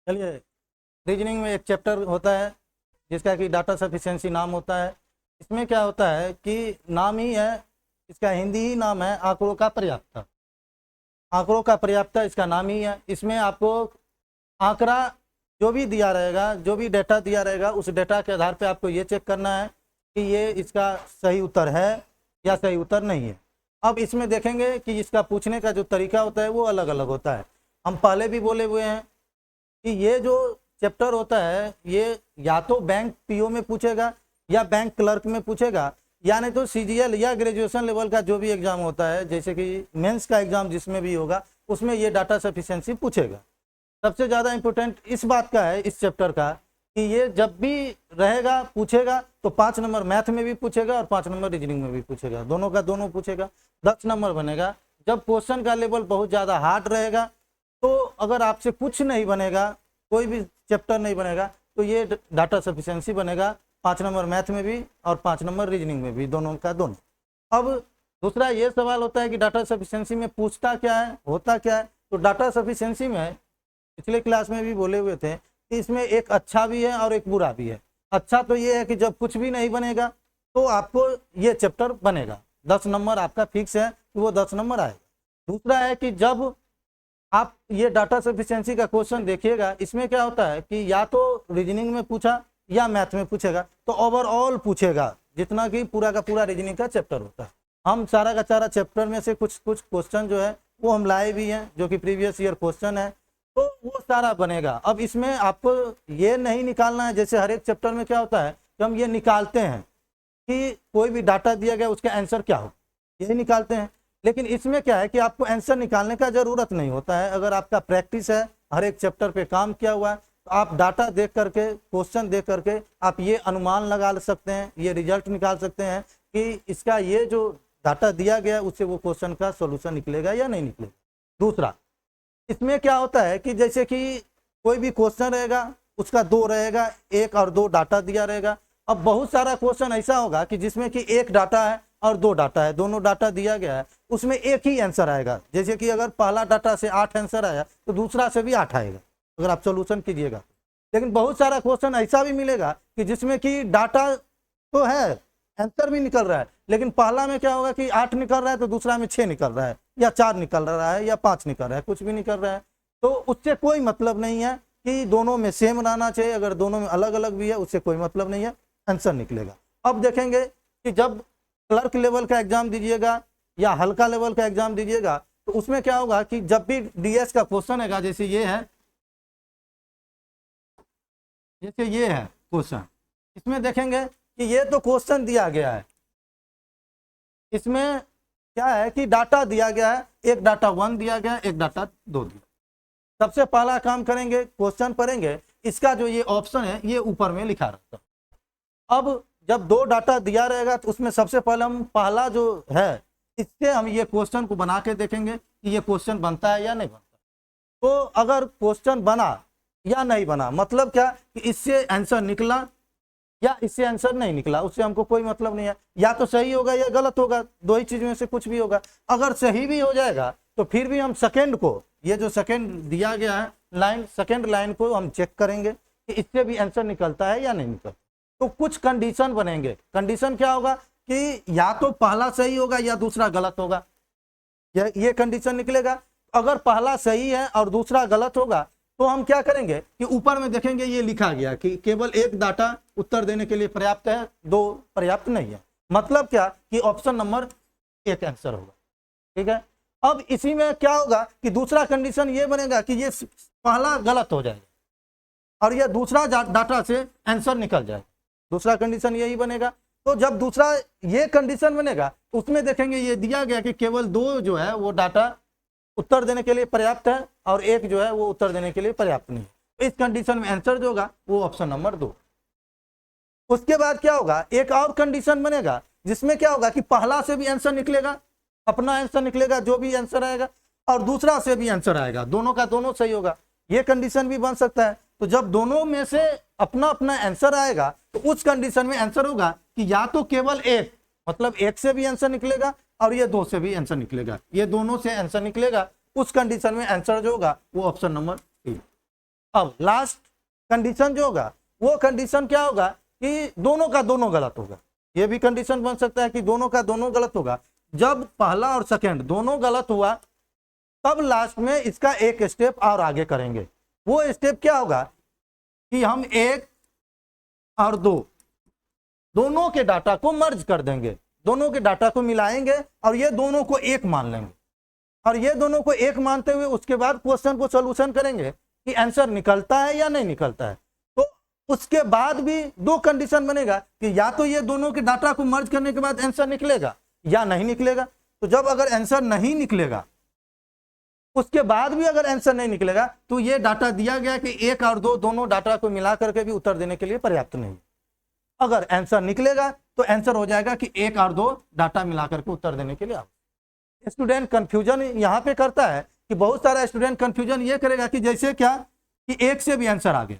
चलिए, रीजनिंग में एक चैप्टर होता है जिसका कि डाटा सफिशिएंसी नाम होता है। इसमें क्या होता है कि नाम ही है, इसका हिंदी ही नाम है आंकड़ों का पर्याप्ता। आंकड़ों का पर्याप्ता इसका नाम ही है। इसमें आपको आंकड़ा जो भी दिया रहेगा, जो भी डेटा दिया रहेगा, उस डेटा के आधार पे आपको ये चेक करना है कि ये इसका सही उत्तर है या सही उत्तर नहीं है। अब इसमें देखेंगे कि इसका पूछने का जो तरीका होता है वो अलग अलग होता है। हम पहले भी बोले हुए हैं कि ये जो चैप्टर होता है ये या तो बैंक पीओ में पूछेगा या बैंक क्लर्क में पूछेगा, या नहीं तो सीजीएल या ग्रेजुएशन लेवल का जो भी एग्जाम होता है, जैसे कि मेंस का एग्जाम जिसमें भी होगा उसमें ये डाटा सफिशिएंसी पूछेगा। सबसे ज़्यादा इम्पोर्टेंट इस बात का है इस चैप्टर का कि ये जब भी रहेगा पूछेगा तो 5 नंबर मैथ में भी पूछेगा और 5 नंबर रीजनिंग में भी पूछेगा, दोनों का दोनों पूछेगा। 10 नंबर बनेगा। जब क्वेश्चन का लेवल बहुत ज़्यादा हार्ड रहेगा तो अगर आपसे कुछ नहीं बनेगा, कोई भी चैप्टर नहीं बनेगा, तो ये डाटा सफिशिएंसी बनेगा 5 नंबर मैथ में भी और 5 नंबर रीजनिंग में भी, दोनों का दोनों। अब दूसरा ये सवाल होता है कि डाटा सफिशिएंसी में पूछता क्या है, होता क्या है। तो डाटा सफिशिएंसी में पिछले क्लास में भी बोले हुए थे कि इसमें एक अच्छा भी है और एक बुरा भी है। अच्छा तो ये है कि जब कुछ भी नहीं बनेगा तो आपको ये चैप्टर बनेगा, 10 नंबर आपका फिक्स है कि वो 10 नंबर आएगा। दूसरा है कि जब आप ये डाटा सफिशिएंसी का क्वेश्चन देखिएगा, इसमें क्या होता है कि या तो रीजनिंग में पूछा या मैथ में पूछेगा, तो ओवरऑल पूछेगा जितना कि पूरा का पूरा रीजनिंग का चैप्टर होता है। हम सारा का सारा चैप्टर में से कुछ क्वेश्चन जो है वो हम लाए भी हैं, जो कि प्रीवियस ईयर क्वेश्चन है, तो वो सारा बनेगा। अब इसमें आपको ये नहीं निकालना है, जैसे हर एक चैप्टर में क्या होता है कि हम ये निकालते हैं कि कोई भी डाटा दिया गया उसका आंसर क्या हो, यही निकालते हैं। लेकिन इसमें क्या है कि आपको आंसर निकालने का जरूरत नहीं होता है। अगर आपका प्रैक्टिस है, हर एक चैप्टर पे काम किया हुआ है, तो आप डाटा देख करके, क्वेश्चन देख करके आप ये अनुमान लगा सकते हैं, ये रिजल्ट निकाल सकते हैं कि इसका ये जो डाटा दिया गया उससे वो क्वेश्चन का सोल्यूशन निकलेगा या नहीं निकलेगा। दूसरा, इसमें क्या होता है कि जैसे कि कोई भी क्वेश्चन रहेगा उसका 2 रहेगा, 1 और 2 डाटा दिया रहेगा। अब बहुत सारा क्वेश्चन ऐसा होगा कि जिसमें कि 1 डाटा है और 2 डाटा है, दोनों डाटा दिया गया है, उसमें एक ही आंसर आएगा। जैसे कि अगर पहला डाटा से 8 आंसर आया तो दूसरा से भी 8 आएगा अगर आप सोल्यूशन कीजिएगा। लेकिन बहुत सारा क्वेश्चन ऐसा भी मिलेगा कि जिसमें कि डाटा तो है, आंसर भी निकल रहा है, लेकिन पहला में क्या होगा कि 8 निकल रहा है तो दूसरा में 6 निकल रहा है, या 4 निकल रहा है, या 5 निकल रहा है, कुछ भी निकल रहा है। तो उससे कोई मतलब नहीं है कि दोनों में सेम रहना चाहिए। अगर दोनों में अलग अलग भी है उससे कोई मतलब नहीं है, आंसर निकलेगा। अब देखेंगे कि जब क्लर्क लेवल का एग्जाम दीजिएगा या हल्का लेवल का एग्जाम दीजिएगा तो उसमें क्या होगा कि जब भी डीएस का क्वेश्चन है, जैसे ये है, जैसे ये है क्वेश्चन, इसमें देखेंगे कि ये तो क्वेश्चन दिया गया है, इसमें क्या है कि डाटा दिया गया है, एक डाटा 1 दिया गया है, एक डाटा 2 दिया। सबसे पहला काम करेंगे, क्वेश्चन पढ़ेंगे, इसका जो ये ऑप्शन है ये ऊपर में लिखा रहता है। अब जब 2 डाटा दिया रहेगा तो उसमें सबसे पहले हम पहला जो है इससे हम ये क्वेश्चन को बना के देखेंगे कि ये क्वेश्चन बनता है या नहीं बनता। तो अगर क्वेश्चन बना या नहीं बना, मतलब क्या कि इससे आंसर निकला या इससे आंसर नहीं निकला, उससे हमको कोई मतलब नहीं है। या तो सही होगा या गलत होगा, 2 ही चीज में से कुछ भी होगा। अगर सही भी हो जाएगा तो फिर भी हम सेकंड को, ये जो सेकंड दिया गया है लाइन, सेकंड लाइन को हम चेक करेंगे कि इससे भी आंसर निकलता है या नहीं निकलता। तो कुछ कंडीशन बनेंगे। कंडीशन क्या होगा कि या तो पहला सही होगा या दूसरा गलत होगा, ये कंडीशन निकलेगा। अगर पहला सही है और दूसरा गलत होगा तो हम क्या करेंगे कि ऊपर में देखेंगे ये लिखा गया कि केवल 1 डाटा उत्तर देने के लिए पर्याप्त है, 2 पर्याप्त नहीं है। मतलब क्या कि ऑप्शन नंबर 1 आंसर होगा। ठीक है। अब इसी में क्या होगा कि दूसरा कंडीशन ये बनेगा कि ये पहला गलत हो जाएगा और ये दूसरा डाटा से आंसर निकल जाएगा। दूसरा कंडीशन यही बनेगा। तो जब दूसरा ये कंडीशन बनेगा उसमें देखेंगे ये दिया गया कि केवल 2 जो है वो डाटा उत्तर देने के लिए पर्याप्त है और 1 जो है वो उत्तर देने के लिए पर्याप्त नहीं है। तो इस कंडीशन में आंसर जो होगा वो ऑप्शन नंबर 2। उसके बाद क्या होगा, एक और कंडीशन बनेगा जिसमें क्या होगा कि पहला से भी आंसर निकलेगा, अपना आंसर निकलेगा जो भी आंसर आएगा, और दूसरा से भी आंसर आएगा, दोनों का दोनों सही होगा। ये कंडीशन भी बन सकता है। तो जब दोनों में से अपना अपना आंसर आएगा तो उस कंडीशन में आंसर होगा कि या तो केवल 1, मतलब 1 से भी आंसर निकलेगा और ये 2 से भी आंसर निकलेगा, ये दोनों से आंसर निकलेगा। उस कंडीशन में आंसर जो होगा वो ऑप्शन नंबर 3। अब लास्ट कंडीशन जो होगा वो कंडीशन क्या होगा कि दोनों का दोनों गलत होगा। ये भी कंडीशन बन सकता है कि दोनों का दोनों गलत होगा। जब पहला और सेकंड दोनों गलत हुआ तब लास्ट में इसका एक स्टेप और आगे करेंगे। वो स्टेप क्या होगा कि हम 1 और 2 दोनों के डाटा को मर्ज कर देंगे, दोनों के डाटा को मिलाएंगे और ये दोनों को एक मान लेंगे, और ये दोनों को एक मानते हुए उसके बाद क्वेश्चन को सोल्यूशन करेंगे कि आंसर निकलता है या नहीं निकलता है। तो उसके बाद भी दो कंडीशन बनेगा कि या तो ये दोनों के डाटा को मर्ज करने के बाद आंसर निकलेगा या नहीं निकलेगा। तो जब अगर आंसर नहीं निकलेगा, उसके बाद भी अगर आंसर नहीं निकलेगा, तो ये डाटा दिया गया कि 1 और 2 दोनों डाटा को मिला करके भी उत्तर देने के लिए पर्याप्त नहीं। अगर आंसर निकलेगा तो आंसर हो जाएगा कि 1 और 2 डाटा मिला करके उत्तर देने के लिए। स्टूडेंट कंफ्यूजन यहाँ पे करता है कि बहुत सारा स्टूडेंट कंफ्यूजन ये करेगा कि जैसे क्या कि 1 से भी आंसर आ गया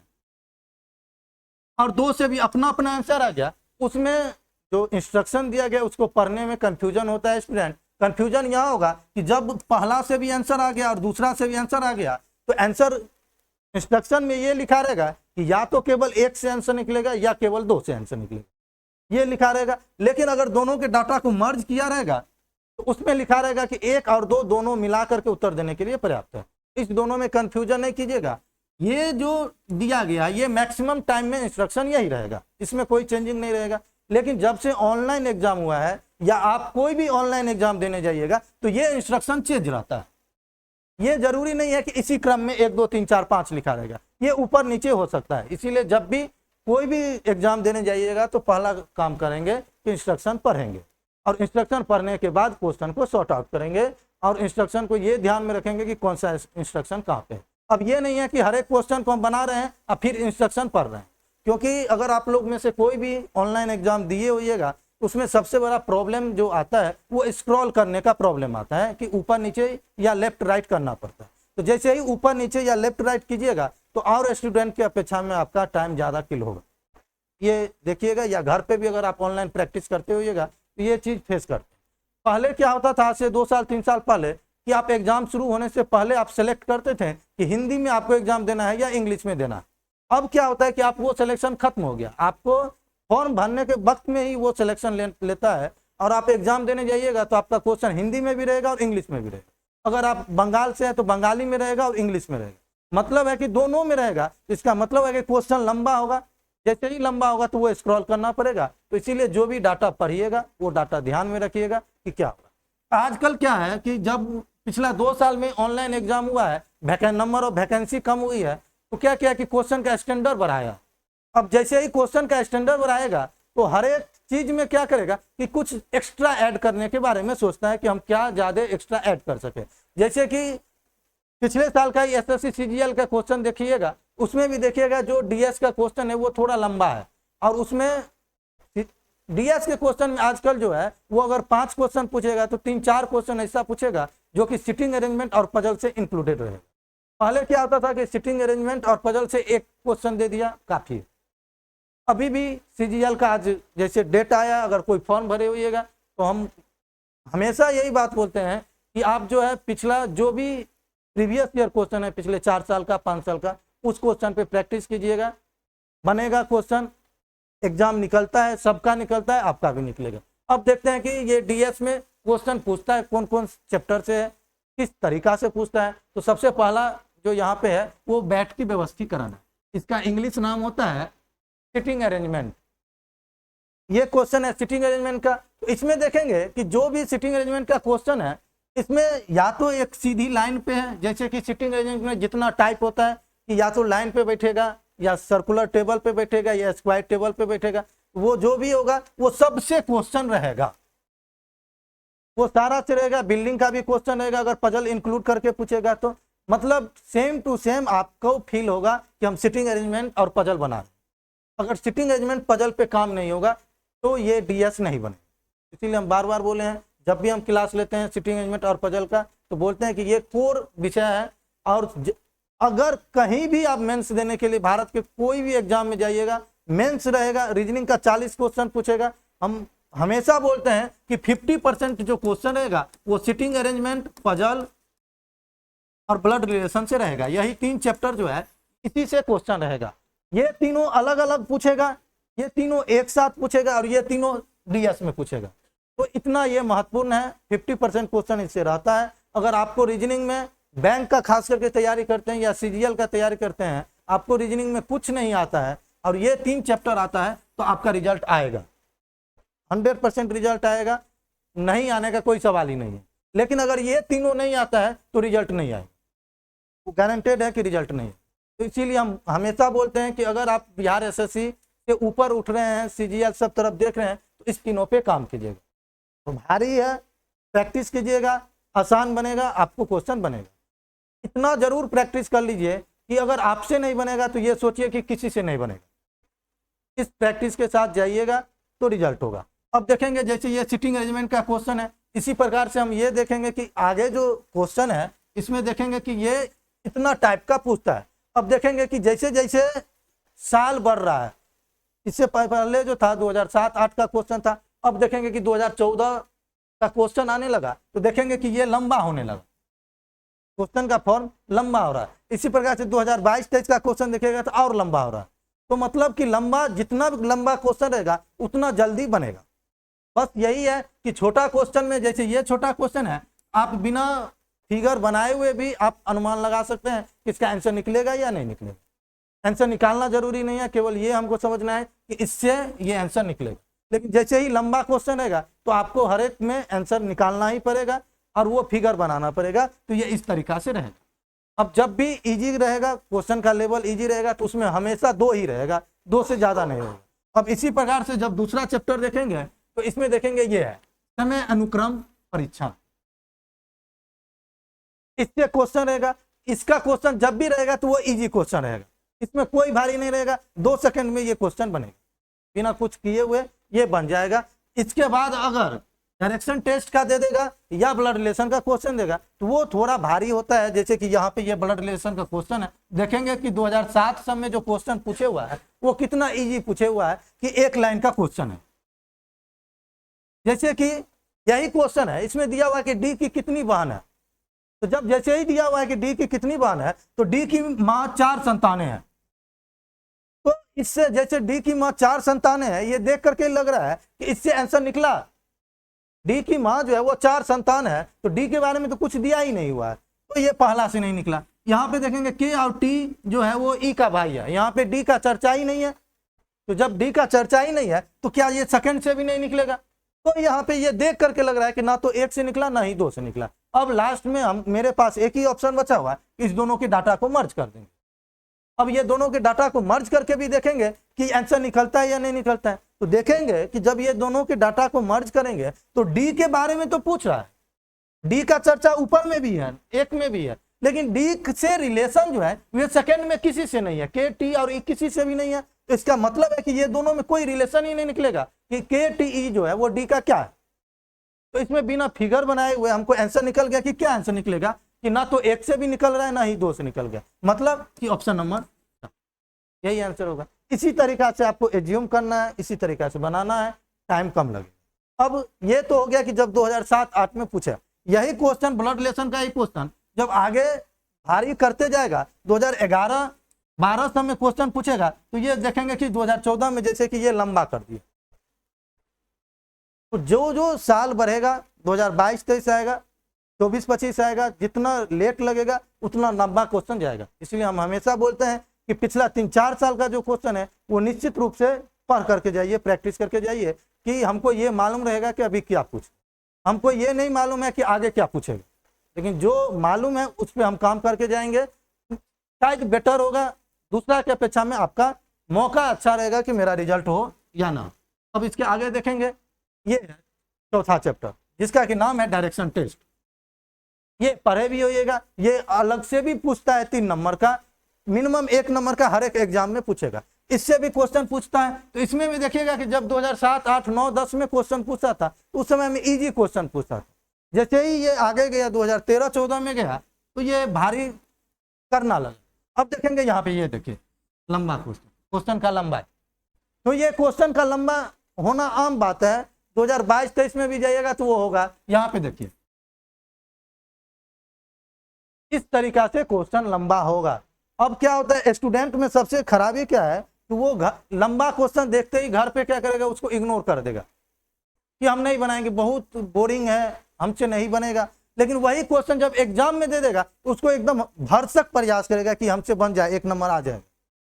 और 2 से भी अपना अपना आंसर आ गया, उसमें जो इंस्ट्रक्शन दिया गया उसको पढ़ने में कंफ्यूजन होता है। स्टूडेंट कंफ्यूजन यहाँ होगा कि जब पहला से भी आंसर आ गया और दूसरा से भी आंसर आ गया तो आंसर इंस्ट्रक्शन में ये लिखा रहेगा कि या तो केवल 1 से आंसर निकलेगा या केवल 2 से आंसर निकलेगा, ये लिखा रहेगा। लेकिन अगर दोनों के डाटा को मर्ज किया रहेगा तो उसमें लिखा रहेगा कि 1 और 2 दोनों मिला करके उत्तर देने के लिए पर्याप्त है। इस दोनों में कंफ्यूजन नहीं कीजिएगा। ये जो दिया गया ये मैक्सिमम टाइम में इंस्ट्रक्शन यही रहेगा, इसमें कोई चेंजिंग नहीं रहेगा। लेकिन जब से ऑनलाइन एग्जाम हुआ है या आप कोई भी ऑनलाइन एग्जाम देने जाइएगा तो ये इंस्ट्रक्शन चेंज रहता है। ये जरूरी नहीं है कि इसी क्रम में 1 2 3 4 5 लिखा रहेगा, ये ऊपर नीचे हो सकता है। इसीलिए जब भी कोई भी एग्जाम देने जाइएगा तो पहला काम करेंगे कि इंस्ट्रक्शन पढ़ेंगे और इंस्ट्रक्शन पढ़ने के बाद क्वेश्चन को सॉर्ट आउट करेंगे और इंस्ट्रक्शन को ये ध्यान में रखेंगे कि कौन सा इंस्ट्रक्शन कहाँ पे है। अब ये नहीं है कि हर एक क्वेश्चन को हम बना रहे हैं और फिर इंस्ट्रक्शन पढ़ रहे हैं, क्योंकि अगर आप लोग में से कोई भी ऑनलाइन एग्जाम दिए होइएगा उसमें सबसे बड़ा प्रॉब्लम जो आता है वो स्क्रॉल करने का प्रॉब्लम आता है कि ऊपर नीचे या लेफ्ट राइट करना पड़ता है। तो जैसे ही ऊपर नीचे या लेफ्ट राइट कीजिएगा तो और स्टूडेंट की अपेक्षा में आपका टाइम ज़्यादा किल होगा। ये देखिएगा, या घर पे भी अगर आप ऑनलाइन प्रैक्टिस करते होइएगा तो ये चीज़ फेस करते हैं। पहले क्या होता था, आज से 2 साल 3 साल पहले, कि आप एग्जाम शुरू होने से पहले आप सेलेक्ट करते थे कि हिंदी में आपको एग्जाम देना है या इंग्लिश में देना है। अब क्या होता है कि आप वो सिलेक्शन खत्म हो गया, आपको फॉर्म भरने के वक्त में ही वो सिलेक्शन लेता है और आप एग्जाम देने जाइएगा तो आपका क्वेश्चन हिंदी में भी रहेगा और इंग्लिश में भी रहेगा। अगर आप बंगाल से हैं तो बंगाली में रहेगा और इंग्लिश में रहेगा। मतलब है कि दोनों में रहेगा। इसका मतलब है कि क्वेश्चन लंबा होगा, जैसे ही लंबा होगा तो वो स्क्रॉल करना पड़ेगा। तो इसीलिए जो भी डाटा पढ़िएगा वो डाटा ध्यान में रखिएगा कि क्या होगा। आजकल क्या है कि जब पिछला 2 साल में ऑनलाइन एग्जाम हुआ है, नंबर ऑफ वैकेंसी कम हुई है, तो क्या किया कि क्वेश्चन का स्टैंडर्ड बढ़ाया। अब जैसे ही क्वेश्चन का स्टैंडर्ड बढ़ाएगा तो हर एक चीज में क्या करेगा कि कुछ एक्स्ट्रा ऐड करने के बारे में सोचता है कि हम क्या ज्यादा एक्स्ट्रा ऐड कर सके। जैसे कि पिछले साल का एसएससी सीजीएल का क्वेश्चन देखिएगा, उसमें भी देखिएगा जो डीएस का क्वेश्चन है वो थोड़ा लंबा है, और उसमें डीएस के क्वेश्चन में आजकल जो है वो अगर 5 क्वेश्चन पूछेगा तो 3-4 क्वेश्चन ऐसा पूछेगा जो कि सिटिंग अरेंजमेंट और पजल से इंक्लूडेड रहेगा। पहले क्या होता था कि सिटिंग अरेंजमेंट और पजल से एक क्वेश्चन दे दिया काफी है। अभी भी सीजीएल का आज जैसे डेट आया, अगर कोई फॉर्म भरे होइएगा तो हम हमेशा यही बात बोलते हैं कि आप जो है पिछला जो भी प्रीवियस ईयर क्वेश्चन है, पिछले 4 साल का 5 साल का, उस क्वेश्चन पे प्रैक्टिस कीजिएगा। बनेगा क्वेश्चन, एग्जाम निकलता है, सबका निकलता है, आपका भी निकलेगा। अब देखते हैं कि ये डीएस में क्वेश्चन पूछता है कौन कौन चैप्टर से है, किस तरीका से पूछता है। तो सबसे पहला जो यहाँ पे है वो बैठ की व्यवस्थीकरण है। इसका इंग्लिश नाम होता है सिटिंग अरेंजमेंट। ये क्वेश्चन है सिटिंग अरेंजमेंट का। तो इसमें देखेंगे कि जो भी सिटिंग अरेंजमेंट का क्वेश्चन है इसमें या तो एक सीधी लाइन पे है, जैसे कि सिटिंग अरेंजमेंट में जितना टाइप होता है कि या तो लाइन पे बैठेगा या सर्कुलर टेबल पे बैठेगा या स्क्वायर टेबल पे बैठेगा, वो जो भी होगा वो सबसे क्वेश्चन रहेगा, वो सारा से रहेगा। बिल्डिंग का भी क्वेश्चन रहेगा अगर पजल इंक्लूड करके पूछेगा तो। मतलब सेम टू सेम आपको फील होगा कि हम सिटिंग अरेंजमेंट और पजल बना रहे हैं। अगर सिटिंग अरेंजमेंट पजल पे काम नहीं होगा तो ये डीएस नहीं बने। इसीलिए हम बार बार बोले हैं, जब भी हम क्लास लेते हैं सिटिंग अरेंजमेंट और पजल का तो बोलते हैं कि ये कोर विषय है। और अगर कहीं भी आप मेंस देने के लिए भारत के कोई भी एग्जाम में जाइएगा, मेंस रहेगा, रीजनिंग का 40 क्वेश्चन पूछेगा। हम हमेशा बोलते हैं कि 50% जो क्वेश्चन रहेगा वो सिटिंग अरेंजमेंट, पजल और ब्लड रिलेशन से रहेगा। यही 3 चैप्टर जो है इसी से क्वेश्चन रहेगा। ये तीनों अलग अलग पूछेगा, ये तीनों एक साथ पूछेगा और ये तीनों डीएस में पूछेगा। तो इतना ये महत्वपूर्ण है, 50% क्वेश्चन इससे रहता है। अगर आपको रीजनिंग में बैंक का खास करके तैयारी करते हैं या सीजीएल का तैयारी करते हैं, आपको रीजनिंग में कुछ नहीं आता है और ये 3 चैप्टर आता है, तो आपका रिजल्ट आएगा, 100% रिजल्ट आएगा, नहीं आने का कोई सवाल ही नहीं है। लेकिन अगर ये तीनों नहीं आता है तो रिजल्ट नहीं आएगा, वो गारंटेड है कि रिजल्ट नहीं है। तो इसीलिए हम हमेशा बोलते हैं कि अगर आप बिहार एसएससी से ऊपर उठ रहे हैं, सीजीएल सब तरफ देख रहे हैं, तो इस तीनों पे काम कीजिएगा। तो भारी है, प्रैक्टिस कीजिएगा, आसान बनेगा, आपको क्वेश्चन बनेगा। इतना जरूर प्रैक्टिस कर लीजिए कि अगर आपसे नहीं बनेगा तो ये सोचिए कि किसी से नहीं बनेगा। इस प्रैक्टिस के साथ जाइएगा तो रिजल्ट होगा। अब देखेंगे जैसे ये सिटिंग अरेंजमेंट का क्वेश्चन है, इसी प्रकार से हम ये देखेंगे कि आगे जो क्वेश्चन है इसमें देखेंगे कि ये इतना टाइप का पूछता है। अब देखेंगे कि जैसे जैसे साल बढ़ रहा है, इससे पहले जो था 2007-8 का क्वेश्चन था, अब देखेंगे कि 2014 का क्वेश्चन आने लगा, तो देखेंगे कि ये लंबा होने लगा, क्वेश्चन का फॉर्म लंबा हो रहा है। इसी प्रकार से 2022-23 का क्वेश्चन देखेगा तो और लंबा हो रहा है। तो मतलब कि लंबा, जितना लंबा क्वेश्चन रहेगा उतना जल्दी बनेगा। बस यही है कि छोटा क्वेश्चन में, जैसे ये छोटा क्वेश्चन है, आप बिना फिगर बनाए हुए भी आप अनुमान लगा सकते हैं कि इसका आंसर निकलेगा या नहीं निकलेगा। आंसर निकालना जरूरी नहीं है, केवल ये हमको समझना है कि इससे ये आंसर निकलेगा। लेकिन जैसे ही लंबा क्वेश्चन रहेगा तो आपको हर एक में आंसर निकालना ही पड़ेगा और वो फिगर बनाना पड़ेगा। तो ये इस तरीका से रहेगा। अब जब भी इजी रहेगा, क्वेश्चन का लेवल इजी रहेगा, तो उसमें हमेशा 2 ही रहेगा, 2 से ज्यादा नहीं होगा। अब इसी प्रकार से जब दूसरा चैप्टर देखेंगे तो इसमें देखेंगे ये है समय अनुक्रम परीक्षण। इससे क्वेश्चन रहेगा, इसका क्वेश्चन जब भी रहेगा तो वो इजी क्वेश्चन रहेगा, इसमें कोई भारी नहीं रहेगा, 2 सेकंड में ये क्वेश्चन बनेगा, बिना कुछ किए हुए ये बन जाएगा। इसके बाद अगर डायरेक्शन टेस्ट का दे देगा या ब्लड रिलेशन का क्वेश्चन देगा तो वो थोड़ा भारी होता है। जैसे कि यहाँ पे ये ब्लड रिलेशन का क्वेश्चन है, देखेंगे कि 2007 सब में जो क्वेश्चन पूछे हुआ है वो कितना इजी पूछे हुआ है कि 1 लाइन का क्वेश्चन है। जैसे कि यही क्वेश्चन है, इसमें दिया हुआ है कि डी की कितनी बहन है, तो जब जैसे ही दिया हुआ है कि डी की कितनी बहन है तो डी की माँ 4 संतानें हैं। तो इससे जैसे डी की माँ 4 संतानें हैं, ये देख करके लग रहा है कि इससे आंसर निकला, डी की माँ जो है वो 4 संतान है, तो डी के बारे में तो कुछ दिया ही नहीं हुआ है, तो ये पहला से नहीं निकला। यहाँ पे देखेंगे के और टी जो है वो ई का भाई है, यहाँ पे डी का चर्चा ही नहीं है। तो जब डी का चर्चा ही नहीं है तो क्या ये सेकंड से भी नहीं निकलेगा? तो यहाँ पे ये देख करके लग रहा है कि ना तो 1 से निकला ना ही 2 से निकला। अब लास्ट में हम, मेरे पास एक ही ऑप्शन बचा हुआ है, इस दोनों के डाटा को मर्ज कर देंगे। अब ये दोनों के डाटा को मर्ज करके भी देखेंगे कि आंसर निकलता है या नहीं निकलता है। तो देखेंगे कि जब ये दोनों के डाटा को मर्ज करेंगे तो डी के बारे में तो पूछ रहा है, डी का चर्चा ऊपर में भी है, 1 में भी है, लेकिन डी से रिलेशन जो है वो सेकंड में किसी से नहीं है, के टी और ई किसी से भी नहीं है। तो इसका मतलब है कि ये दोनों में कोई रिलेशन ही नहीं निकलेगा कि के टी ई जो है वो डी का क्या है। तो इसमें बिना फिगर बनाए हुए हमको आंसर निकल गया कि क्या आंसर निकलेगा कि ना तो 1 से भी निकल रहा है ना ही 2 से निकल गया, मतलब कि ऑप्शन नंबर यही आंसर होगा। इसी तरीका से आपको एज्यूम करना है, इसी तरीका से बनाना है, टाइम कम लगेगा। अब ये तो हो गया कि जब 2007-8 में पूछा, यही क्वेश्चन ब्लड रिलेशन का ही क्वेश्चन जब आगे भारी करते जाएगा 2011-12 सब में क्वेश्चन पूछेगा तो ये देखेंगे कि 2014 में जैसे कि ये लंबा कर दिया। तो जो जो साल बढ़ेगा, 2022-23 आएगा, 24-25 आएगा, जितना लेट लगेगा उतना लंबा क्वेश्चन जाएगा। इसलिए हम हमेशा बोलते हैं कि पिछला 3-4 साल का जो क्वेश्चन है वो निश्चित रूप से पढ़ करके जाइए, प्रैक्टिस करके जाइए कि हमको ये मालूम रहेगा कि अभी क्या पूछे। हमको ये नहीं मालूम है कि आगे क्या पूछेगा, लेकिन जो मालूम है उस पर हम काम करके जाएंगे, शायद बेटर होगा, दूसरा की अपेक्षा में आपका मौका अच्छा रहेगा कि मेरा रिजल्ट हो या ना। अब इसके आगे देखेंगे, ये है चौथा चैप्टर जिसका कि नाम है डायरेक्शन टेस्ट। ये पढ़े भी होइएगा, ये अलग से भी पूछता है 3 नंबर का, मिनिमम 1 नंबर का हर एक एग्जाम में पूछेगा, इससे भी क्वेश्चन पूछता है। तो इसमें भी देखिएगा कि जब 2007, 8, 9, 10 में क्वेश्चन पूछा था उस समय में इजी क्वेश्चन पूछा था। जैसे ही ये आगे गया 2013-14 में गया तो ये भारी करना लगा। अब देखेंगे यहाँ पे, ये देखिए लंबा क्वेश्चन का लंबा है, तो ये क्वेश्चन का लंबा होना आम बात है। 2022-23 में भी जाइएगा तो वो होगा। यहाँ पे देखिए इस तरीका से क्वेश्चन लंबा होगा। अब क्या होता है स्टूडेंट में सबसे खराबी क्या है कि वो लंबा क्वेश्चन देखते ही घर पे क्या करेगा, उसको इग्नोर कर देगा कि हम नहीं बनाएंगे, बहुत बोरिंग है, हमसे नहीं बनेगा। लेकिन वही क्वेश्चन जब एग्जाम में दे देगा तो उसको एकदम भरसक प्रयास करेगा कि हमसे बन जाए, 1 नंबर आ जाए।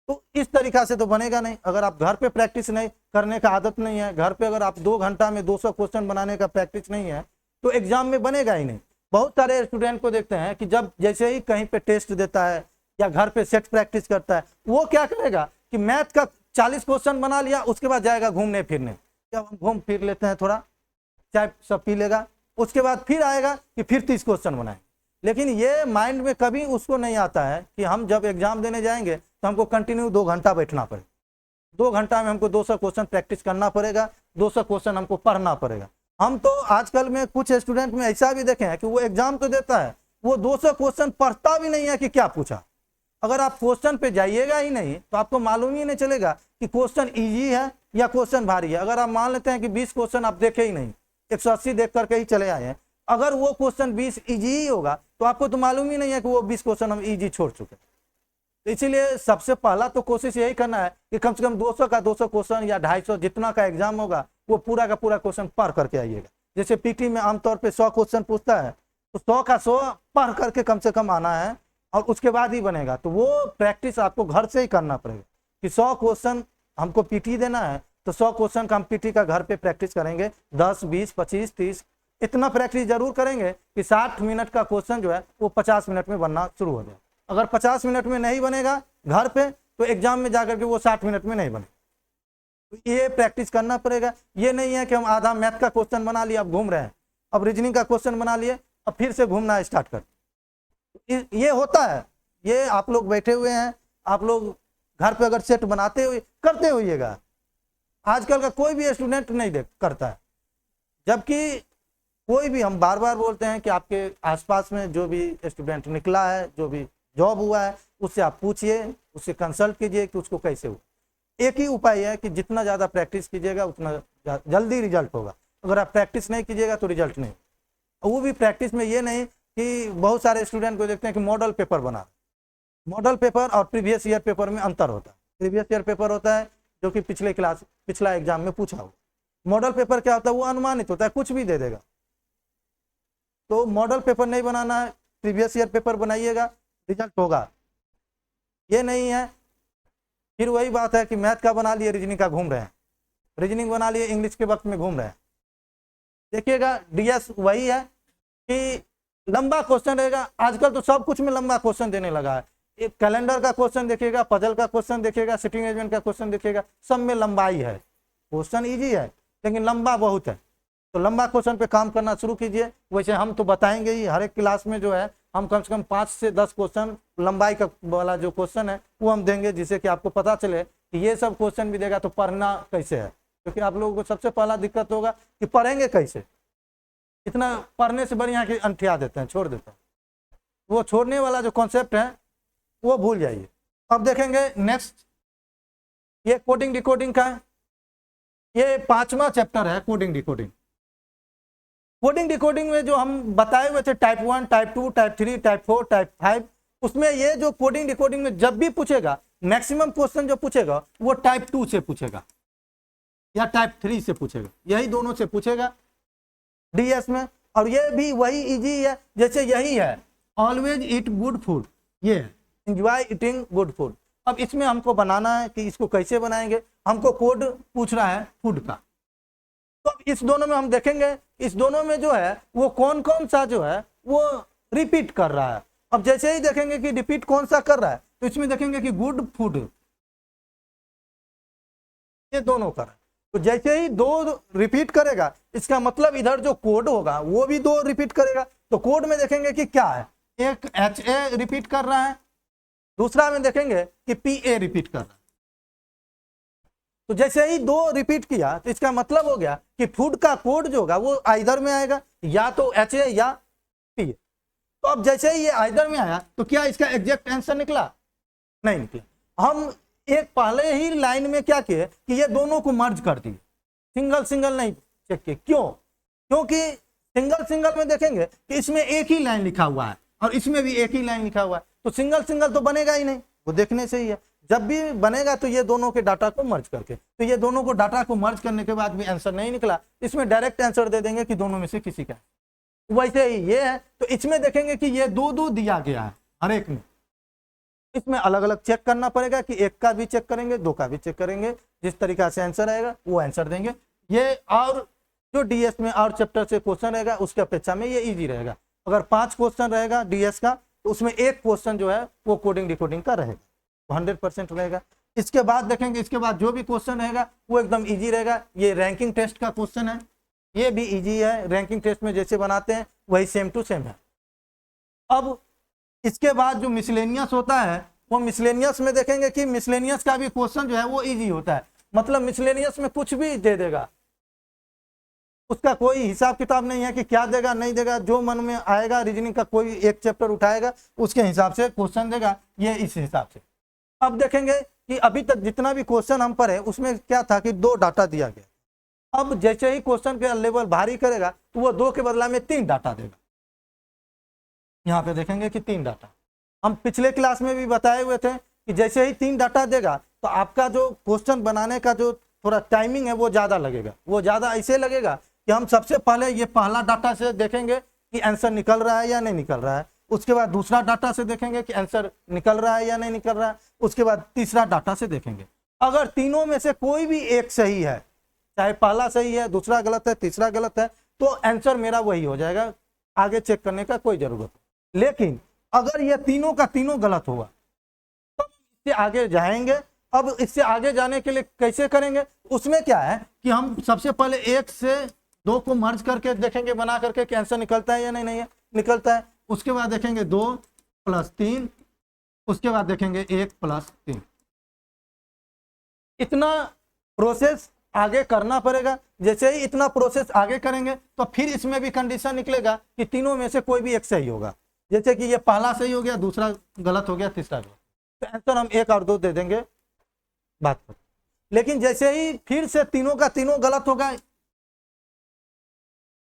तो इस तरीका से तो बनेगा नहीं। अगर आप घर पे प्रैक्टिस नहीं करने का आदत नहीं है, घर पे अगर आप 2 घंटा में 200 क्वेश्चन बनाने का प्रैक्टिस नहीं है तो एग्जाम में बनेगा ही नहीं। बहुत सारे स्टूडेंट को देखते हैं कि जब जैसे ही कहीं पे टेस्ट देता है या घर पे सेट प्रैक्टिस करता है, वो क्या करेगा कि मैथ का 40 क्वेश्चन बना लिया, उसके बाद जाएगा घूमने फिरने, जब हम घूम फिर लेते हैं, थोड़ा चाय सब पी लेगा, उसके बाद फिर आएगा कि फिर 30 क्वेश्चन बनाए। लेकिन ये माइंड में कभी उसको नहीं आता है कि हम जब एग्जाम देने जाएंगे तो हमको कंटिन्यू 2 घंटा बैठना पड़ेगा, 2 घंटा में हमको 200 क्वेश्चन प्रैक्टिस करना पड़ेगा, 200 क्वेश्चन हमको पढ़ना पड़ेगा। हम तो आजकल में कुछ स्टूडेंट में ऐसा भी देखे हैं कि वो एग्जाम तो देता है, वो 200 क्वेश्चन पढ़ता भी नहीं है कि क्या पूछा। अगर आप क्वेश्चन पे जाइएगा ही नहीं तो आपको मालूम ही नहीं चलेगा कि क्वेश्चन इजी है या क्वेश्चन भारी है। अगर आप मान लेते हैं कि 20 क्वेश्चन आप देखे ही नहीं, 180 देख करके ही चले आए हैं, अगर वो क्वेश्चन 20 इजी ही होगा तो आपको तो मालूम ही नहीं है कि वो 20 क्वेश्चन हम इजी छोड़ चुके। तो इसीलिए सबसे पहला तो कोशिश यही करना है कि कम से कम 200 का 200 क्वेश्चन या 250 जितना का एग्जाम होगा वो पूरा का पूरा क्वेश्चन पढ़ करके आइएगा। जैसे पीटी में आमतौर पे 100 क्वेश्चन पूछता है तो 100 का 100 पढ़ करके कम से कम आना है और उसके बाद ही बनेगा। तो वो प्रैक्टिस आपको घर से ही करना पड़ेगा कि 100 क्वेश्चन हमको पीटी देना है तो 100 क्वेश्चन का हम पीटी का घर पे प्रैक्टिस करेंगे, 10, 20, 25, 30 इतना प्रैक्टिस जरूर करेंगे कि 60 मिनट का क्वेश्चन जो है वो 50 मिनट में बनना शुरू हो जाए। अगर 50 मिनट में नहीं बनेगा घर पे तो एग्जाम में जाकर के वो 60 मिनट में नहीं बने। तो ये प्रैक्टिस करना पड़ेगा। ये नहीं है कि हम आधा मैथ का क्वेश्चन बना लिया, अब घूम रहे हैं, अब रीजनिंग का क्वेश्चन बना लिए, अब फिर से घूमना स्टार्ट कर। ये होता है, ये आप लोग बैठे हुए हैं, आप लोग घर पे अगर सेट बनाते हुए करते होइएगा। आजकल का कोई भी स्टूडेंट नहीं देख करता है, जबकि कोई भी, हम बार बार बोलते हैं कि आपके आसपास में जो भी स्टूडेंट निकला है, जो भी जॉब हुआ है, उससे आप पूछिए, उससे कंसल्ट कीजिए कि उसको कैसे हुआ। एक ही उपाय है कि जितना ज़्यादा प्रैक्टिस कीजिएगा उतना जल्दी रिजल्ट होगा। अगर आप प्रैक्टिस नहीं कीजिएगा तो रिजल्ट नहीं। वो भी प्रैक्टिस में ये नहीं कि बहुत सारे स्टूडेंट को देखते हैं कि मॉडल पेपर बना, मॉडल पेपर और प्रीवियस ईयर पेपर में अंतर होता है। प्रीवियस ईयर पेपर होता है जो कि पिछला एग्जाम में पूछा हो। मॉडल पेपर क्या होता है, वो अनुमानित होता है, कुछ भी दे देगा। तो मॉडल पेपर नहीं बनाना है, प्रीवियस ईयर पेपर बनाइएगा, रिजल्ट होगा। ये नहीं है फिर वही बात है कि मैथ का बना लिए, रीजनिंग का घूम रहे हैं, रीजनिंग बना लिए, इंग्लिश के वक्त में घूम रहे हैं। देखिएगा डीएस वही है कि लंबा क्वेश्चन रहेगा। आजकल तो सब कुछ में लंबा क्वेश्चन देने लगा है। एक कैलेंडर का क्वेश्चन देखिएगा, पजल का क्वेश्चन देखिएगा, सिटिंग अरेंजमेंट का क्वेश्चन देखिएगा, सब में लंबाई है। क्वेश्चन इजी है लेकिन लंबा बहुत है। तो लंबा क्वेश्चन पे काम करना शुरू कीजिए। वैसे हम तो बताएंगे ही, हर एक क्लास में जो है हम कम से कम 5 से 10 क्वेश्चन लंबाई का वाला जो क्वेश्चन है वो हम देंगे, जिससे कि आपको पता चले कि ये सब क्वेश्चन भी देगा तो पढ़ना कैसे है। क्योंकि आप लोगों को सबसे पहला दिक्कत होगा कि पढ़ेंगे कैसे। इतना पढ़ने से बढ़िया कि अंठिया देते हैं, छोड़ देते हैं। वो छोड़ने वाला जो कॉन्सेप्ट है वो भूल जाइए। अब देखेंगे नेक्स्ट, ये कोडिंग डिकोडिंग का है। ये 5वां चैप्टर है कोडिंग डिकोडिंग। कोडिंग डिकोडिंग में जो हम बताए हुए थे type 1, type 2, type 3, type 4, type 5, उसमें ये जो कोडिंग डिकोडिंग में जब भी पूछेगा, मैक्सिमम क्वेश्चन जो पूछेगा वो टाइप 2 से पूछेगा या टाइप 3 से पूछेगा, यही दोनों से पूछेगा डीएस में। और ये भी वही इजी है जैसे यही है, ऑलवेज ईट गुड फूड, ये एंजॉय ईटिंग गुड फूड। अब इसमें हमको बनाना है कि इसको कैसे बनाएंगे, हमको कोड पूछ रहा है फूड का। तो इस दोनों में हम देखेंगे, इस दोनों में जो है वो कौन कौन सा जो है वो रिपीट कर रहा है। अब जैसे ही देखेंगे कि रिपीट कौन सा कर रहा है तो इसमें देखेंगे कि गुड फूड, ये दोनों कर रहा है। तो जैसे ही 2 रिपीट करेगा इसका मतलब इधर जो कोड होगा वो भी 2 रिपीट करेगा। तो कोड में देखेंगे कि क्या है, एक HA रिपीट कर रहा है, दूसरा में देखेंगे कि PA रिपीट कर रहा है। तो जैसे ही 2 रिपीट किया तो इसका मतलब हो गया कि फूड का कोड जो होगा वो आइदर में आएगा, या तो HA या PA। तो अब जैसे ही ये आइदर में आया तो क्या इसका एग्जैक्ट आंसर निकला? नहीं निकला। हम एक पहले ही लाइन में क्या किए कि ये दोनों को मर्ज कर दिए, सिंगल सिंगल नहीं चेक किए। क्यों? क्योंकि सिंगल सिंगल में देखेंगे कि इसमें एक ही लाइन लिखा हुआ है और इसमें भी एक ही लाइन लिखा हुआ है, तो सिंगल सिंगल तो बनेगा ही नहीं। वो देखने से ही है। जब भी बनेगा तो ये दोनों के डाटा को मर्ज करके, तो ये दोनों को डाटा को मर्ज करने के बाद भी आंसर नहीं निकला, इसमें डायरेक्ट आंसर दे देंगे कि दोनों में से किसी का। वैसे ही ये है, तो इसमें देखेंगे कि ये 2-2 दिया गया है हर एक में, इसमें अलग अलग चेक करना पड़ेगा कि एक का भी चेक करेंगे, 2 का भी चेक करेंगे, जिस तरीका से आंसर आएगा वो आंसर देंगे। ये और जो डीएस में और चैप्टर से क्वेश्चन रहेगा उसके अपेक्षा में ये इजी रहेगा। अगर 5 क्वेश्चन रहेगा डीएस का तो उसमें एक क्वेश्चन जो है वो कोडिंग डिकोडिंग का रहेगा, 100% रहेगा। इसके बाद देखेंगे, इसके बाद जो भी क्वेश्चन रहेगा वो एकदम इजी रहेगा। ये रैंकिंग टेस्ट का क्वेश्चन है, ये भी इजी है, रैंकिंग टेस्ट में जैसे बनाते हैं वही सेम टू सेम है। अब इसके बाद जो मिसलेनियस होता है, वो मिसलेनियस में देखेंगे कि मिसलेनियस का भी क्वेश्चन जो है वो इजी होता है। मतलब मिसलेनियस में कुछ भी दे देगा, उसका कोई हिसाब किताब नहीं है कि क्या देगा नहीं देगा, जो मन में आएगा रीजनिंग का कोई एक चैप्टर उठाएगा उसके हिसाब से क्वेश्चन देगा, ये इस हिसाब से। अब देखेंगे कि अभी तक जितना भी क्वेश्चन हम पढ़े उसमें क्या था कि 2 डाटा दिया गया। अब जैसे ही क्वेश्चन का लेवल भारी करेगा तो वो 2 के बदला में 3 डाटा देगा। यहाँ पे देखेंगे कि 3 डाटा, हम पिछले क्लास में भी बताए हुए थे कि जैसे ही 3 डाटा देगा तो आपका जो क्वेश्चन बनाने का जो थोड़ा टाइमिंग है वो ज़्यादा लगेगा। वो ज़्यादा ऐसे लगेगा कि हम सबसे पहले ये पहला डाटा से देखेंगे कि आंसर निकल रहा है या नहीं निकल रहा है, उसके बाद दूसरा डाटा से देखेंगे कि आंसर निकल रहा है या नहीं निकल रहा है, उसके बाद तीसरा डाटा से देखेंगे। अगर तीनों में से कोई भी एक सही है, चाहे पहला सही है, दूसरा गलत है, तीसरा गलत है, तो आंसर मेरा वही हो जाएगा, आगे चेक करने का कोई जरूरत नहीं। लेकिन अगर ये तीनों का तीनों गलत होगा तो इससे आगे जाएंगे। अब इससे आगे जाने के लिए कैसे करेंगे, उसमें क्या है कि हम सबसे पहले 1 से 2 को मर्ज करके देखेंगे बना करके कि आंसर निकलता है या नहीं है, निकलता है। उसके बाद देखेंगे 2 + 3, उसके बाद देखेंगे 1 + 3। इतना प्रोसेस आगे करना पड़ेगा। जैसे ही इतना प्रोसेस आगे करेंगे तो फिर इसमें भी कंडीशन निकलेगा कि तीनों में से कोई भी एक सही होगा। जैसे कि ये पहला सही हो गया, दूसरा गलत हो गया, तीसरा गलत, तो आंसर हम 1 और 2 दे देंगे, बात पर। लेकिन जैसे ही फिर से तीनों का तीनों गलत होगा,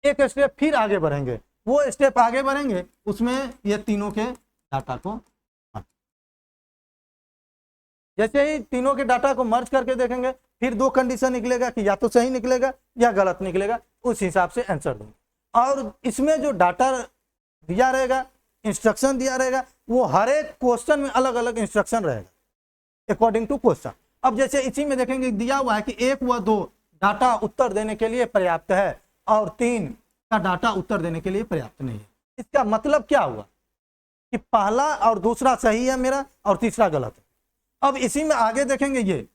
एक स्टेप फिर आगे बढ़ेंगे, वो स्टेप आगे बढ़ेंगे उसमें ये तीनों के डाटा को, जैसे ही तीनों के डाटा को मर्ज करके देखेंगे फिर 2 कंडीशन निकलेगा कि या तो सही निकलेगा या गलत निकलेगा, उस हिसाब से आंसर देंगे। और इसमें जो डाटा दिया रहेगा, इंस्ट्रक्शन दिया रहेगा, वो हर एक क्वेश्चन में अलग अलग इंस्ट्रक्शन रहेगा अकॉर्डिंग टू क्वेश्चन। अब जैसे इसी में देखेंगे दिया हुआ है कि 1 व 2 डाटा उत्तर देने के लिए पर्याप्त है और 3 का डाटा उत्तर देने के लिए पर्याप्त नहीं है। इसका मतलब क्या हुआ कि पहला और दूसरा सही है मेरा और तीसरा गलत है। अब इसी में आगे देखेंगे, ये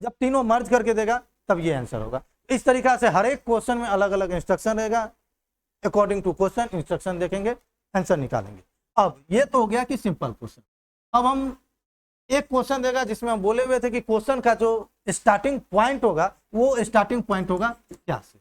जब तीनों मर्ज करके देगा तब ये आंसर होगा। इस तरीका से हर एक क्वेश्चन में अलग अलग इंस्ट्रक्शन रहेगा, अकॉर्डिंग टू क्वेश्चन इंस्ट्रक्शन देखेंगे, आंसर निकालेंगे। अब ये तो हो गया कि सिंपल क्वेश्चन। अब हम एक क्वेश्चन देगा जिसमें हम बोले हुए थे कि क्वेश्चन का जो स्टार्टिंग पॉइंट होगा वो स्टार्टिंग पॉइंट होगा क्या से।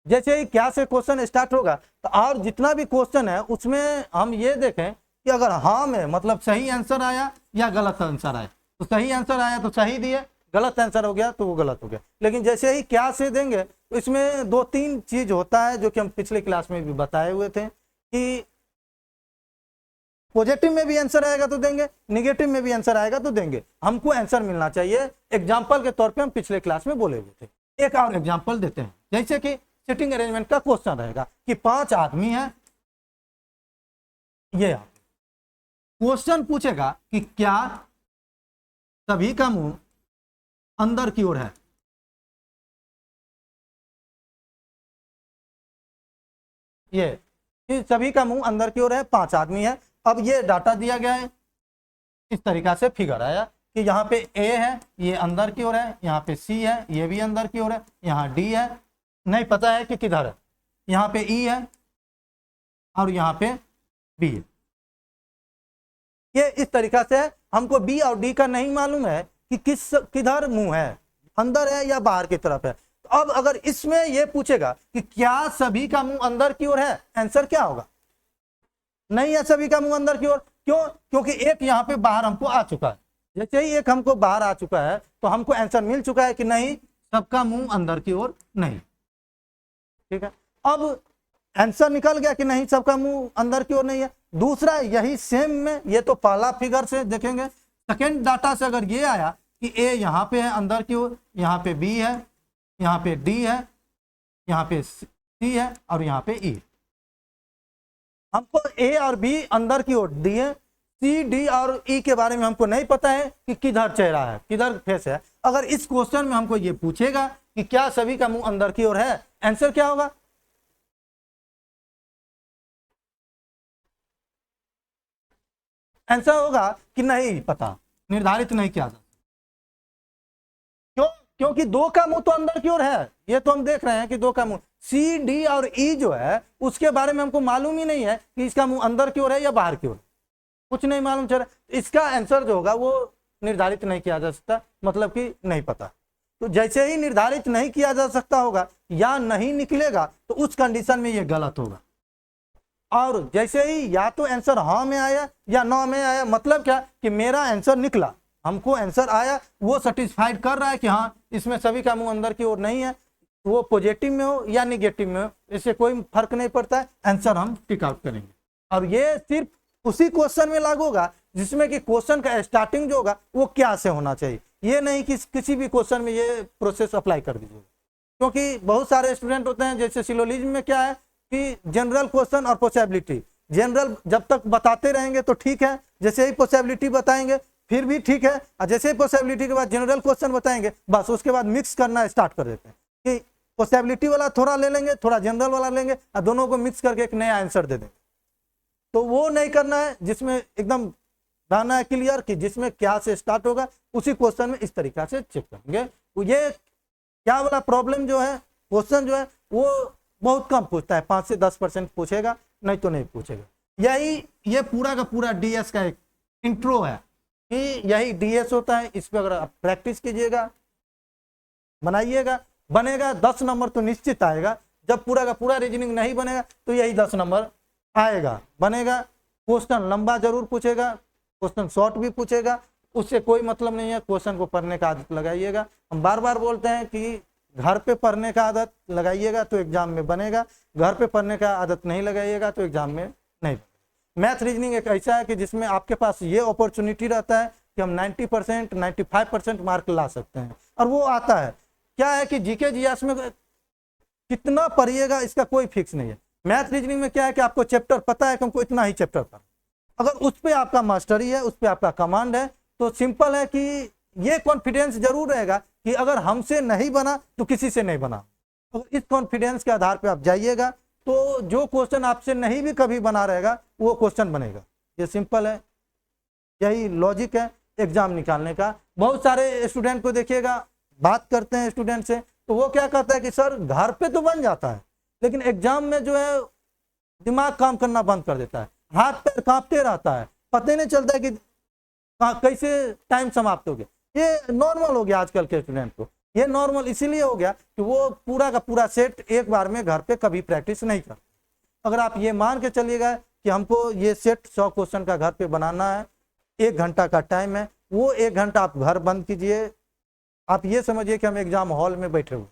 जैसे ही क्या से क्वेश्चन स्टार्ट होगा तो और जितना भी क्वेश्चन है उसमें हम ये देखें कि अगर हाँ में मतलब सही आंसर आया या गलत आंसर आया, तो सही आंसर आया तो सही दिए, गलत आंसर हो गया तो वो गलत हो गया। लेकिन जैसे ही क्या से देंगे तो इसमें 2-3 चीज होता है जो कि हम पिछले क्लास में भी बताए हुए थे कि पॉजिटिव में भी आंसर आएगा तो देंगे, निगेटिव में भी आंसर आएगा तो देंगे। हमको आंसर मिलना चाहिए। एग्जाम्पल के तौर पे हम पिछले क्लास में बोले हुए थे। एक और एग्जाम्पल देते हैं, जैसे कि सिटिंग अरेंजमेंट का क्वेश्चन रहेगा कि 5 आदमी हैं, ये क्वेश्चन पूछेगा कि क्या सभी का मुंह अंदर की ओर है। ये सभी का मुंह अंदर की ओर है, 5 आदमी है। अब ये डाटा दिया गया है, इस तरीका से फिगर आया कि यहाँ पे ए है, ये अंदर की ओर है, यहाँ पे सी है, ये भी अंदर की ओर है, यहाँ डी है, नहीं पता है कि किधर है, यहाँ पे ई है और यहाँ पे बी है। ये इस तरीका से हमको बी और डी का नहीं मालूम है कि किधर मुंह है, अंदर है या बाहर की तरफ है। तो अब अगर इसमें ये पूछेगा कि क्या सभी का मुंह अंदर की ओर है, आंसर क्या होगा? नहीं है सभी का मुंह अंदर की ओर। क्यों? क्योंकि एक यहाँ पे बाहर हमको आ चुका है। जैसे ही एक हमको बाहर आ चुका है तो हमको आंसर मिल चुका है कि नहीं सबका मुंह अंदर की ओर नहीं। ठीक है। अब आंसर निकल गया कि नहीं, सबका मुंह अंदर की ओर नहीं है। दूसरा यही सेम में, ये तो पहला फिगर से देखेंगे, सेकेंड डाटा से अगर ये आया कि ए यहाँ पे है अंदर की ओर, यहाँ पे बी है, यहाँ पे डी है, यहाँ पे सी है और यहाँ पे ई। हमको ए और बी अंदर की ओर दिए, सी डी और ई के बारे में हमको नहीं पता है कि किधर चेहरा है, किधर फेस है। अगर इस क्वेश्चन में हमको ये पूछेगा कि क्या सभी का मुंह अंदर की ओर है, आंसर क्या होगा? आंसर होगा कि नहीं पता, निर्धारित नहीं किया जा। क्यों? क्योंकि दो का मुंह तो अंदर की ओर है, ये तो हम देख रहे हैं कि दो का मुंह। सी डी और ई जो है उसके बारे में हमको मालूम ही नहीं है कि इसका मुंह अंदर की ओर है या बाहर की ओर, कुछ नहीं मालूम चल रहा। इसका आंसर जो होगा वो निर्धारित नहीं किया जा सकता, मतलब कि नहीं पता। तो जैसे ही निर्धारित नहीं किया जा सकता होगा या नहीं निकलेगा तो उस कंडीशन में ये गलत होगा। और जैसे ही या तो आंसर हाँ में आया या नो में आया, मतलब क्या कि मेरा आंसर निकला, हमको आंसर आया, वो सेटिस्फाइड कर रहा है कि हाँ इसमें सभी का मुंह अंदर की ओर नहीं है, वो पॉजिटिव में हो या निगेटिव में हो, इससे कोई फर्क नहीं पड़ता है, आंसर हम टिक आउट करेंगे। और ये सिर्फ उसी क्वेश्चन में लागू होगा जिसमें कि क्वेश्चन का स्टार्टिंग जो होगा वो क्या से होना चाहिए। ये नहीं कि किसी भी क्वेश्चन में ये प्रोसेस अप्लाई कर दीजिएगा, क्योंकि बहुत सारे स्टूडेंट होते हैं, जैसे सिलोजिज्म में क्या है कि जनरल क्वेश्चन और पॉसिबिलिटी, जनरल जब तक बताते रहेंगे तो ठीक है, जैसे ही पॉसिबिलिटी बताएंगे फिर भी ठीक है, और जैसे ही पॉसिबिलिटी के बाद जनरल क्वेश्चन बताएंगे बस उसके बाद मिक्स करना स्टार्ट कर देते हैं कि पॉसिबिलिटी वाला थोड़ा ले लेंगे, थोड़ा जनरल वाला लेंगे और दोनों को मिक्स करके एक नया आंसर दे देंगे। तो वो नहीं करना है, जिसमें एकदम रहना है क्लियर कि जिसमें क्या से स्टार्ट होगा उसी क्वेश्चन में इस तरीका से चेक करेंगे। तो ये क्या वाला प्रॉब्लम जो है, क्वेश्चन जो है वो बहुत कम पूछता है, 5 से 10% पूछेगा, नहीं तो नहीं पूछेगा। यही ये पूरा का पूरा डीएस का एक इंट्रो है कि यही डीएस होता है। इस पर अगर आप प्रैक्टिस कीजिएगा, बनाइएगा, बनेगा 10 नंबर तो निश्चित आएगा। जब पूरा का पूरा रीजनिंग नहीं बनेगा तो यही 10 नंबर आएगा, बनेगा। क्वेश्चन लंबा जरूर पूछेगा, क्वेश्चन शॉर्ट भी पूछेगा, उससे कोई मतलब नहीं है। क्वेश्चन को पढ़ने का आदत लगाइएगा। हम बार बार बोलते हैं कि घर पे पढ़ने का आदत लगाइएगा तो एग्जाम में बनेगा, घर पे पढ़ने का आदत नहीं लगाइएगा तो एग्जाम में नहीं। मैथ रीजनिंग एक ऐसा है कि जिसमें आपके पास ये अपॉर्चुनिटी रहता है कि हम 90% 95% मार्क ला सकते हैं, और वो आता है। क्या है कि जीके जीएस में कितना पढ़िएगा इसका कोई फिक्स नहीं है। मैथ रीजनिंग में क्या है कि आपको चैप्टर पता है कि हमको इतना ही चैप्टर पढ़ना, अगर उस पर आपका मास्टरी है, उस पर आपका कमांड है, तो सिंपल है कि ये कॉन्फिडेंस जरूर रहेगा कि अगर हमसे नहीं बना तो किसी से नहीं बना। अगर इस कॉन्फिडेंस के आधार पर आप जाइएगा तो जो क्वेश्चन आपसे नहीं भी कभी बना रहेगा वो क्वेश्चन बनेगा। ये सिंपल है, यही लॉजिक है एग्जाम निकालने का। बहुत सारे स्टूडेंट को देखिएगा, बात करते हैं स्टूडेंट से तो वो क्या कहता है कि सर घर पे तो बन जाता है लेकिन एग्जाम में जो है दिमाग काम करना बंद कर देता है, हाथ पैर कांपते रहता है, पता ही नहीं चलता है कि कैसे टाइम समाप्त हो गया। ये नॉर्मल हो गया आजकल के स्टूडेंट को। ये नॉर्मल इसीलिए हो गया कि वो पूरा का पूरा सेट एक बार में घर पे कभी प्रैक्टिस नहीं करते। अगर आप ये मान के चलिएगा कि हमको ये सेट 100 क्वेश्चन का घर पे बनाना है, 1 घंटा का टाइम है, वो 1 घंटा आप घर बंद कीजिए। आप ये समझिए कि हम एग्जाम हॉल में बैठे हुए।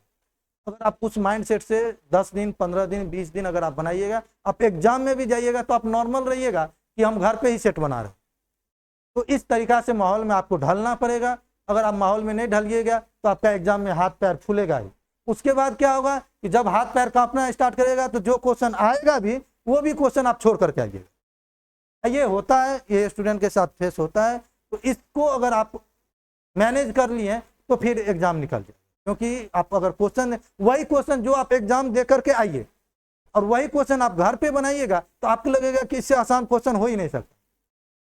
अगर आप उस माइंड सेट से 10 दिन 15 दिन 20 दिन अगर आप बनाइएगा, आप एग्जाम में भी जाइएगा तो आप नॉर्मल रहिएगा कि हम घर पे ही सेट बना रहे। तो इस तरीका से माहौल में आपको ढलना पड़ेगा। अगर आप माहौल में नहीं ढलिएगा तो आपका एग्जाम में हाथ पैर फूलेगा ही। उसके बाद क्या होगा कि जब हाथ पैर कांपना स्टार्ट करेगा तो जो क्वेश्चन आएगा भी वो भी क्वेश्चन आप छोड़ करके आइएगा। ये होता है, ये स्टूडेंट के साथ फेस होता है। तो इसको अगर आप मैनेज कर लिए तो फिर एग्जाम निकल जाए। क्योंकि आप अगर क्वेश्चन वही क्वेश्चन जो आप एग्जाम दे करके आइए और वही क्वेश्चन आप घर पे बनाइएगा तो आपको लगेगा कि इससे आसान क्वेश्चन हो ही नहीं सकता।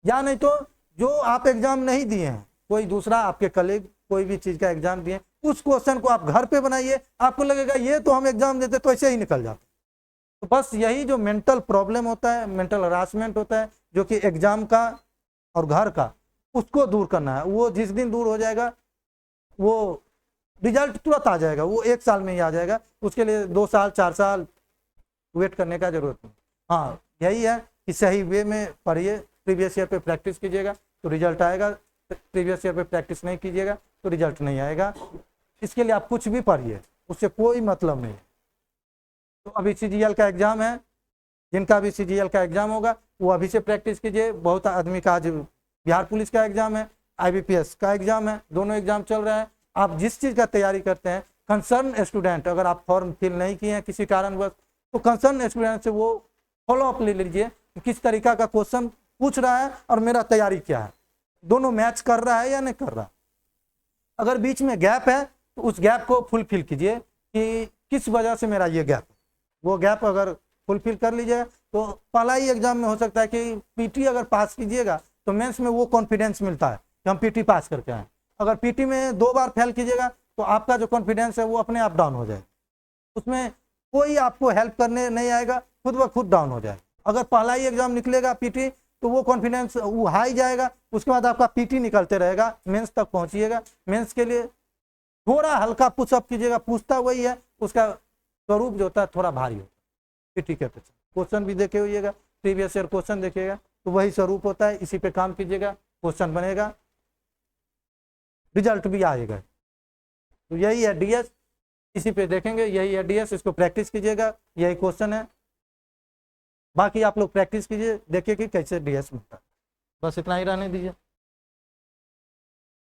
या नहीं तो जो आप एग्जाम नहीं दिए हैं, कोई दूसरा आपके कलीग कोई भी चीज का एग्जाम दिए, उस क्वेश्चन को आप घर पे बनाइए, आपको लगेगा ये तो हम एग्जाम देते तो ऐसे ही निकल जाते। तो बस यही जो मेंटल प्रॉब्लम होता है, मेंटल हरासमेंट होता है जो कि एग्जाम का और घर का, उसको दूर करना है। वो जिस दिन दूर हो जाएगा वो रिजल्ट तुरंत आ जाएगा, वो 1 साल में ही आ जाएगा। उसके लिए 2 साल 4 साल वेट करने का जरूरत नहीं। हाँ यही है कि सही वे में पढ़िए, प्रीवियस ईयर पे प्रैक्टिस कीजिएगा तो रिजल्ट आएगा, प्रीवियस ईयर पे प्रैक्टिस नहीं कीजिएगा तो रिजल्ट नहीं आएगा। इसके लिए आप कुछ भी पढ़िए, उससे कोई मतलब नहीं। तो अभी CGL का एग्ज़ाम है, जिनका भी CGL का एग्ज़ाम होगा वो अभी से प्रैक्टिस कीजिए। बहुत आदमी का आज बिहार पुलिस का एग्ज़ाम है, IBPS का एग्ज़ाम है, दोनों एग्ज़ाम चल रहा है। आप जिस चीज़ का तैयारी करते हैं, कंसर्न स्टूडेंट, अगर आप फॉर्म फिल नहीं किए हैं किसी कारणवश, तो कंसर्न स्टूडेंट से वो फॉलोअप ले लीजिए कि किस तरीका का क्वेश्चन पूछ रहा है और मेरा तैयारी क्या है, दोनों मैच कर रहा है या नहीं कर रहा। अगर बीच में गैप है तो उस गैप को फुलफिल कीजिए कि किस वजह से मेरा ये गैप, वो गैप अगर फुलफिल कर लीजिए तो पहला ही एग्जाम में हो सकता है कि PT अगर पास कीजिएगा तो मेंस में वो कॉन्फिडेंस मिलता है कि हम PT पास करके आए। अगर PT में 2 बार फेल कीजिएगा तो आपका जो कॉन्फिडेंस है वो अपने आप डाउन हो जाएगा, उसमें कोई आपको हेल्प करने नहीं आएगा, खुद ब खुद डाउन हो जाएगा। अगर पहला ही एग्जाम निकलेगा PT तो वो कॉन्फिडेंस वो हाई जाएगा, उसके बाद आपका PT निकलते रहेगा, मेंस तक पहुंचिएगा। मेंस के लिए थोड़ा हल्का पुशअप कीजिएगा, पूछता वही है, उसका स्वरूप जो होता है थोड़ा भारी होता है PT के अपेक्षा। क्वेश्चन भी देखे होइएगा, प्रीवियस ईयर क्वेश्चन देखिएगा तो वही स्वरूप होता है, इसी पे काम कीजिएगा, क्वेश्चन बनेगा, रिजल्ट भी आएगा। तो यही है DS, इसी पे देखेंगे, यही है DS, इसको प्रैक्टिस कीजिएगा, यही क्वेश्चन है। बाकी आप लोग प्रैक्टिस कीजिए, देखिए कि कैसे DS मिलता है। बस इतना ही रहने दीजिए।